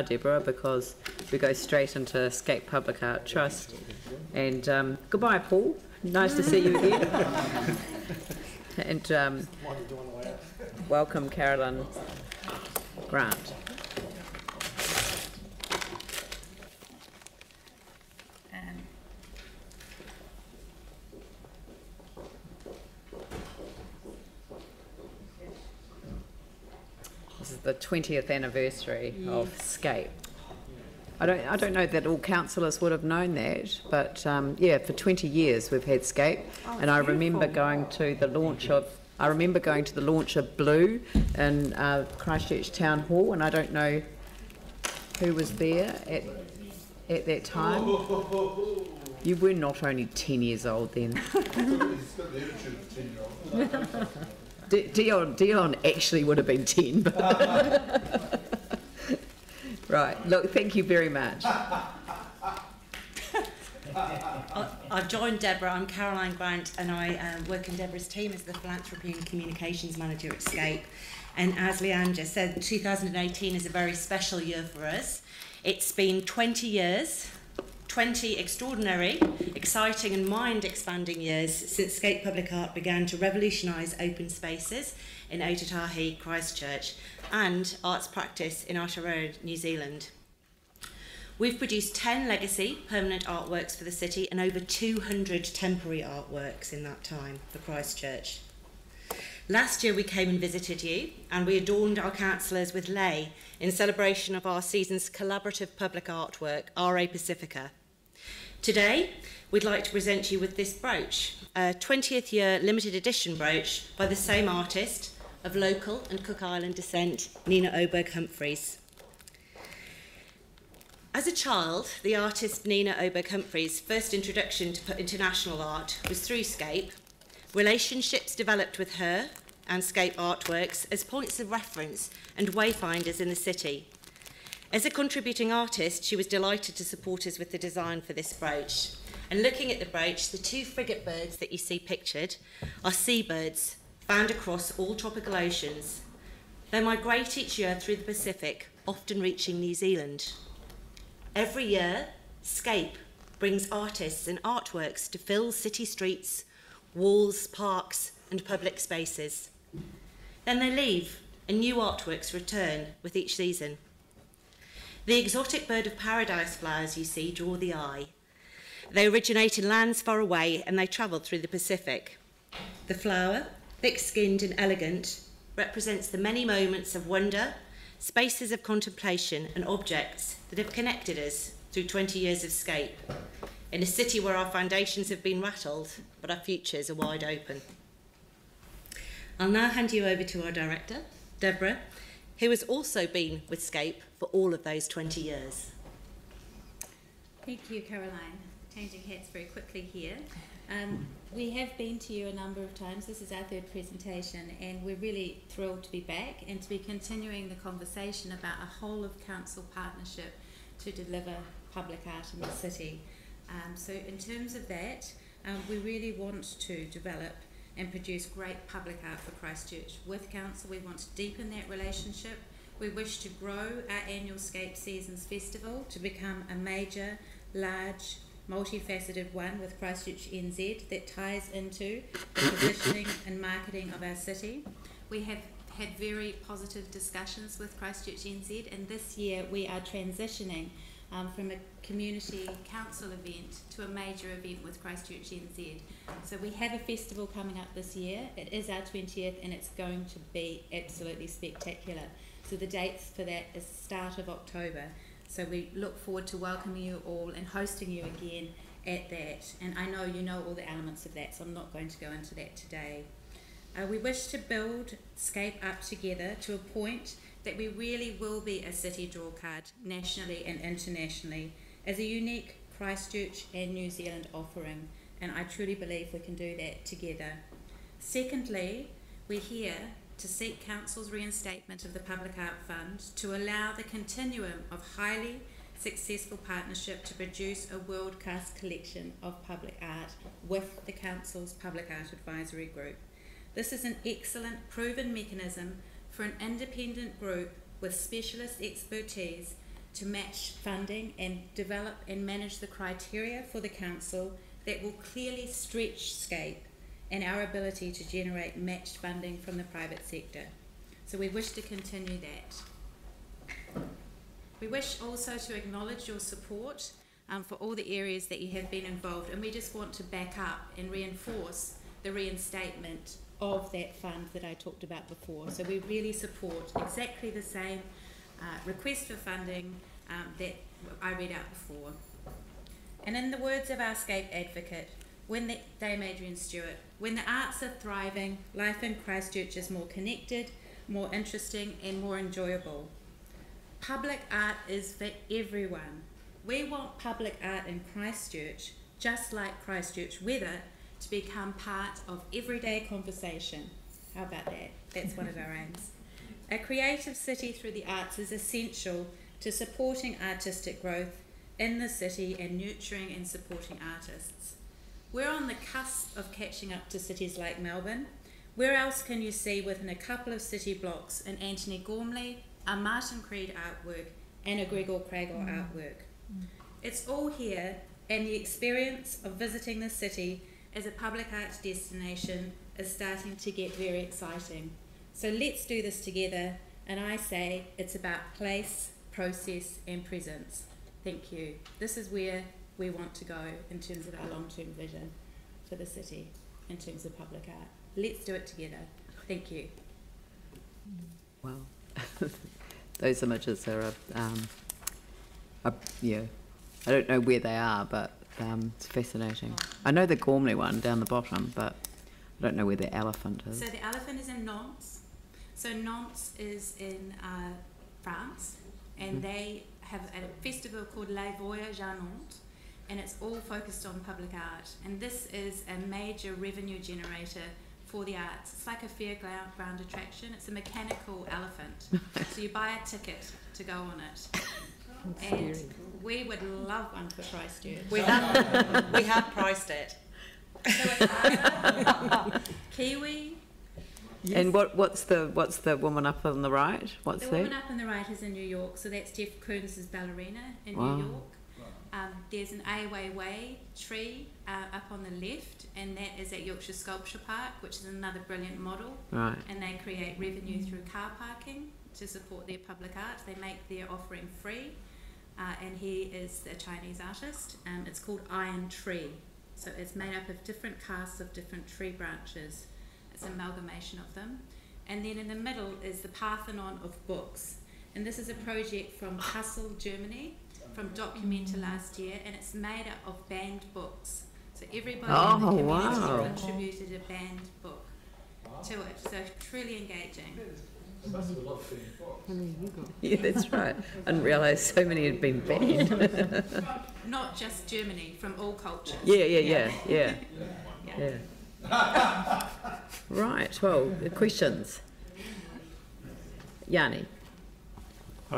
Deborah, because we go straight into SCAPE Public Art Trust. And goodbye, Paul. Nice to see you again. And welcome, Carolyn Grant. This is the 20th anniversary of SCAPE. I don't know that all councillors would have known that, but yeah, for 20 years we've had SCAPE, and I remember going to the launch of Blue in Christchurch Town Hall, and I don't know who was there at that time. You were not only 10 years old then. Dion actually would have been 10. But right, look, thank you very much. I've joined Deborah. I'm Caroline Grant, and I work in Deborah's team as the Philanthropy and Communications Manager at SCAPE. And as Leanne just said, 2018 is a very special year for us. It's been 20 years, 20 extraordinary, exciting and mind-expanding years since SCAPE Public Art began to revolutionise open spaces in Aotearoa, Christchurch, and arts practice in Aotearoa, New Zealand. We've produced 10 legacy permanent artworks for the city and over 200 temporary artworks in that time for Christchurch. Last year we came and visited you, and we adorned our councillors with lei in celebration of our season's collaborative public artwork, RA Pacifica. Today, we'd like to present you with this brooch, a 20th year limited edition brooch by the same artist of local and Cook Island descent, Nina Oberg-Humphreys. As a child, the artist Nina Oberg-Humphreys' first introduction to international art was through SCAPE. Relationships developed with her and SCAPE artworks as points of reference and wayfinders in the city. As a contributing artist, she was delighted to support us with the design for this brooch. And looking at the brooch, the two frigate birds that you see pictured are seabirds found across all tropical oceans. They migrate each year through the Pacific, often reaching New Zealand. Every year, SCAPE brings artists and artworks to fill city streets, walls, parks and public spaces. Then they leave and new artworks return with each season. The exotic bird of paradise flowers you see draw the eye. They originate in lands far away and they travel through the Pacific. The flower, thick-skinned and elegant, represents the many moments of wonder, spaces of contemplation and objects that have connected us through 20 years of SCAPE, in a city where our foundations have been rattled, but our futures are wide open. I'll now hand you over to our director, Deborah, who has also been with SCAPE for all of those 20 years. Thank you, Caroline. Changing hats very quickly here. We have been to you a number of times. This is our third presentation, and we're really thrilled to be back and to be continuing the conversation about a whole of council partnership to deliver public art in the city. So in terms of that, we really want to develop and produce great public art for Christchurch. With council, we want to deepen that relationship. We wish to grow our annual SCAPE Seasons Festival to become a major, large, multifaceted one with Christchurch NZ that ties into the positioning and marketing of our city. We have had very positive discussions with Christchurch NZ, and this year we are transitioning from a community council event to a major event with Christchurch NZ. So we have a festival coming up this year. It is our 20th and it's going to be absolutely spectacular. So the dates for that is start of October. So we look forward to welcoming you all and hosting you again at that. And I know you know all the elements of that, so I'm not going to go into that today. We wish to build SCAPE up together to a point that we really will be a city drawcard nationally and internationally as a unique Christchurch and New Zealand offering, and I truly believe we can do that together. Secondly, we're here to seek Council's reinstatement of the Public Art Fund to allow the continuum of highly successful partnership to produce a world-class collection of public art with the Council's Public Art Advisory Group. This is an excellent, proven mechanism for an independent group with specialist expertise to match funding and develop and manage the criteria for the council that will clearly stretch SCAPE and our ability to generate matched funding from the private sector. So we wish to continue that. We wish also to acknowledge your support for all the areas that you have been involved, and we just want to back up and reinforce the reinstatement of that fund that I talked about before. So we really support exactly the same request for funding that I read out before. And in the words of our SCAPE advocate, Dame Adrian Stewart, when the arts are thriving, life in Christchurch is more connected, more interesting and more enjoyable. Public art is for everyone. We want public art in Christchurch, just like Christchurch weather, to become part of everyday conversation. How about that? That's one of our aims. A creative city through the arts is essential to supporting artistic growth in the city and nurturing and supporting artists. We're on the cusp of catching up to cities like Melbourne. Where else can you see within a couple of city blocks an Anthony Gormley, a Martin Creed artwork and a Gregor Cragor artwork? It's all here, and the experience of visiting the city as a public arts destination is starting to get very exciting. So let's do this together, and I say it's about place, process and presence. Thank you. This is where we want to go in terms of our long-term vision for the city, in terms of public art. Let's do it together. Thank you. Wow. Those images are, yeah, I don't know where they are, but it's fascinating. I know the Gormley one down the bottom, but I don't know where the elephant is. So the elephant is in Nantes. So Nantes is in France, and they have a festival called Les Voyages à Nantes, and it's all focused on public art. And this is a major revenue generator for the arts. It's like a fairground attraction. It's a mechanical elephant. So you buy a ticket to go on it. And we would love one for Christchurch. We have priced it. So it's Kiwi. Yes. And what's the woman up on the right? What's the that? woman up on the right is in New York, so that's Jeff Koons' ballerina in Wow. New York. There's an Ai Weiwei tree up on the left, and that is at Yorkshire Sculpture Park, which is another brilliant model. Right. And they create revenue through car parking to support their public art. They make their offering free, and he is a Chinese artist. It's called Iron Tree. So it's made up of different casts of different tree branches. It's an amalgamation of them. And then in the middle is the Parthenon of Books. And this is a project from Kassel, Germany, from Documenta last year, and it's made up of banned books. So everybody in the community contributed a banned book to it. So truly engaging. Yeah, that's right. I didn't realise so many had been banned. Not just Germany, from all cultures. Yeah. Right, well, the questions. Yanni.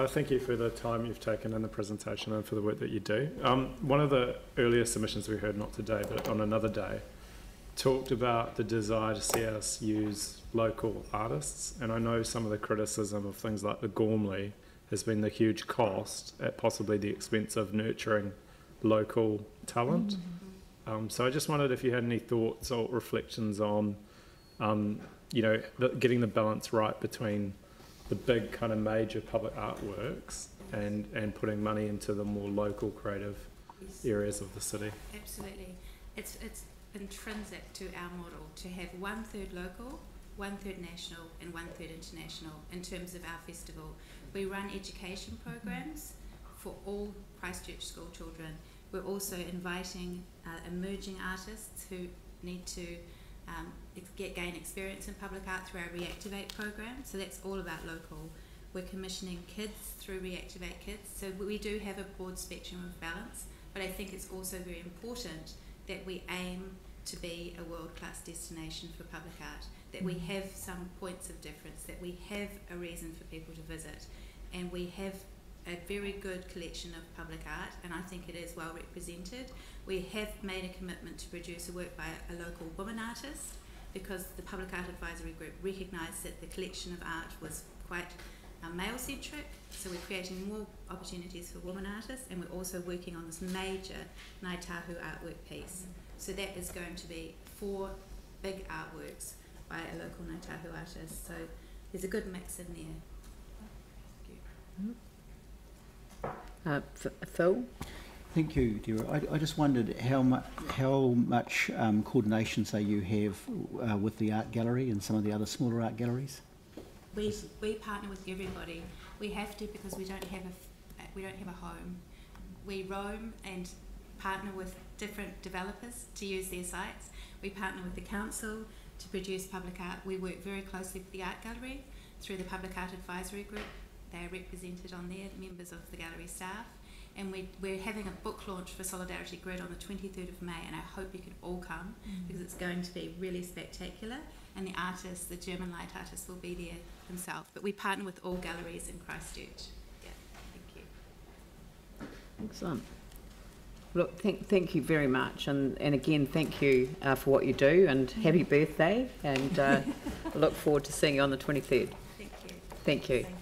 Thank you for the time you've taken in the presentation and for the work that you do. One of the earlier submissions we heard, not today, but on another day, talked about the desire to see us use local artists. And I know some of the criticism of things like the Gormley has been the huge cost at possibly the expense of nurturing local talent. So I just wondered if you had any thoughts or reflections on, getting the balance right between the big kind of major public artworks and putting money into the more local creative areas of the city. Absolutely. It's intrinsic to our model to have 1/3 local, 1/3 national and 1/3 international in terms of our festival. We run education programs for all Christchurch school children. We're also inviting emerging artists who need to gain experience in public art through our Reactivate program, so that's all about local. We're commissioning kids through Reactivate Kids, so we do have a broad spectrum of balance, but I think it's also very important that we aim to be a world-class destination for public art, that we have some points of difference, that we have a reason for people to visit, and we have a very good collection of public art, and I think it is well represented. We have made a commitment to produce a work by a local woman artist, because the Public Art Advisory Group recognised that the collection of art was quite male-centric, so we're creating more opportunities for women artists, and we're also working on this major Ngāi Tahu artwork piece. So that is going to be 4 big artworks by a local Ngāi Tahu artist. So there's a good mix in there. Phil? Thank you, Deborah. I just wondered how much coordination, say, you have with the art gallery and some of the other smaller art galleries. We partner with everybody. We have to, because we don't have a home. We roam and partner with different developers to use their sites. We partner with the council to produce public art. We work very closely with the art gallery through the Public Art Advisory Group. They are represented on there, members of the gallery staff. And we're having a book launch for Solidarity Grid on the 23rd of May, and I hope you can all come because it's going to be really spectacular. And the artist, the German light artist, will be there himself. But we partner with all galleries in Christchurch. Yeah, thank you. Excellent. Look, thank you very much, and again, thank you for what you do, and happy birthday, and look forward to seeing you on the 23rd. Thank you. Thank you. Thank you.